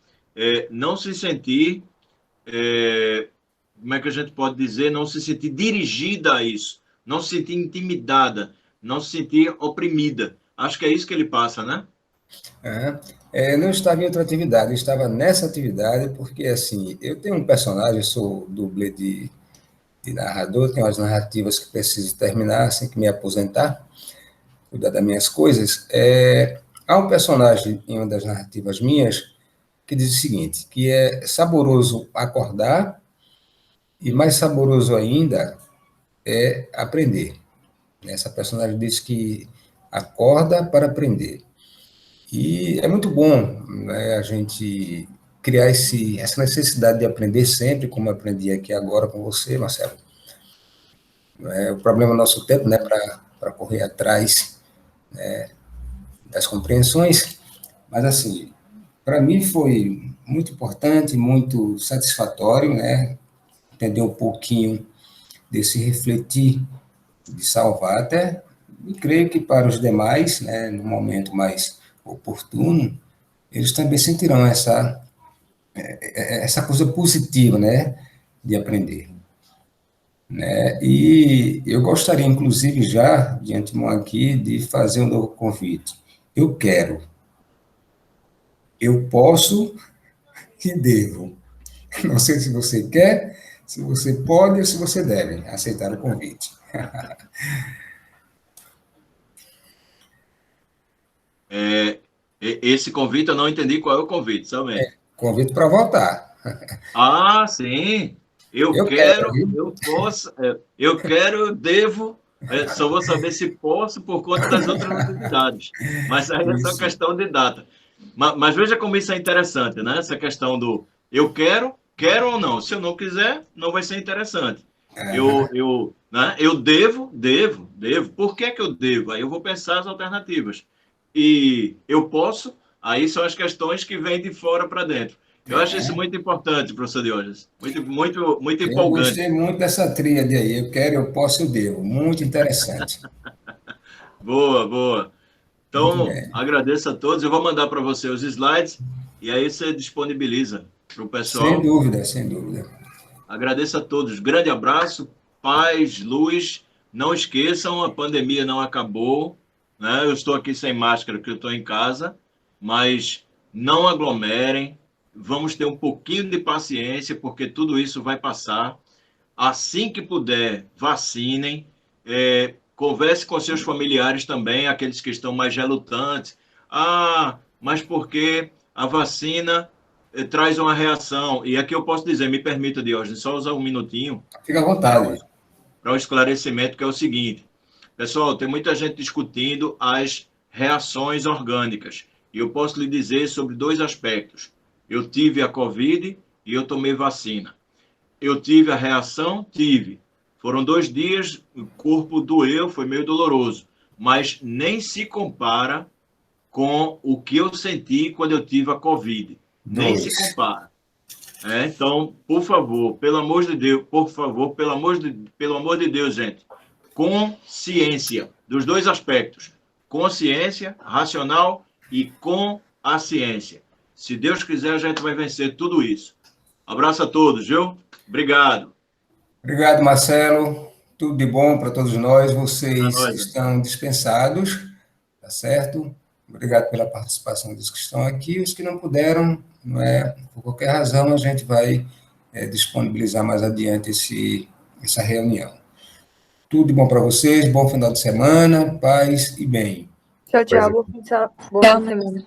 não se sentir, como é que a gente pode dizer, não se sentir dirigida a isso, não se sentir intimidada, não se sentir oprimida. Acho que é isso que ele passa, né? Não estava em outra atividade, eu estava nessa atividade porque, assim, eu tenho um personagem, eu sou dublê de narrador, tenho as narrativas que preciso terminar assim que me aposentar, cuidar das minhas coisas. Há um personagem em uma das narrativas minhas que diz o seguinte, que é saboroso acordar e mais saboroso ainda é aprender. Essa personagem diz que acorda para aprender. E é muito bom, né, a gente criar essa necessidade de aprender sempre, como eu aprendi aqui agora com você, Marcelo. O problema do nosso tempo, né, para correr atrás, né, das compreensões, mas, assim, para mim foi muito importante, muito satisfatório, né, entender um pouquinho desse refletir de Salvater, e creio que para os demais, né, no momento mais oportuno, eles também sentirão essa coisa positiva, né, de aprender. Né? E eu gostaria, inclusive, já, de antemão aqui, de fazer um novo convite. Eu quero, eu posso e devo. Não sei se você quer, se você pode ou se você deve aceitar o convite. Esse convite eu não entendi qual é o convite, somente. Convite para votar. Ah, sim. Eu Eu quero, quero, viu? eu posso, eu quero, eu devo. Só vou saber se posso por conta das outras atividades. Mas aí é só Isso. questão de data. Mas veja como isso é interessante, né? Essa questão do eu quero, quero ou não. Se eu não quiser, não vai ser interessante. Né? Eu devo, devo, devo. Por que que eu devo? Aí eu vou pensar as alternativas. E eu posso, aí são as questões que vêm de fora para dentro. Eu acho isso muito importante, professor Diógenes. Muito, muito, muito Eu empolgante. gostei muito dessa tríade aí. Eu quero, eu posso, eu devo. Muito interessante. Boa, boa. Muito Então, bem. agradeço a todos. Eu vou mandar para você os slides e aí você disponibiliza para o Sem pessoal. dúvida, sem dúvida. Agradeço a todos. Grande abraço, paz, luz. Não esqueçam, a pandemia não acabou, né? Eu estou aqui sem máscara, porque eu estou em casa, mas não aglomerem. Vamos ter um pouquinho de paciência, porque tudo isso vai passar. Assim que puder, vacinem. Converse com seus familiares também, aqueles que estão mais relutantes. Ah, mas por que a vacina traz uma reação? E aqui eu posso dizer, me permita, Diógenes, só usar um minutinho Fica à para vontade. o esclarecimento, que é o seguinte. Pessoal, tem muita gente discutindo as reações orgânicas. E eu posso lhe dizer sobre dois aspectos. Eu tive a Covid e eu tomei vacina. Eu tive a reação? Tive. Foram 2 dias, o corpo doeu, foi meio doloroso. Mas nem se compara com o que eu senti quando eu tive a Covid. Nem se Dois. compara. Então, por favor, pelo amor de Deus, por favor, pelo amor de Deus, gente, consciência dos dois aspectos, consciência racional e com a ciência. Se Deus quiser, a gente vai vencer tudo isso. Abraço a todos, viu? Obrigado. Obrigado, Marcelo. Tudo de bom para todos nós. Para Vocês nós, gente. estão dispensados, tá certo? Obrigado pela participação dos que estão aqui. Os que não puderam, não é, por qualquer razão, a gente vai disponibilizar mais adiante essa reunião. Tudo de bom para vocês, bom final de semana, paz e bem. Tchau, tchau. Pois é. Boa fim de semana.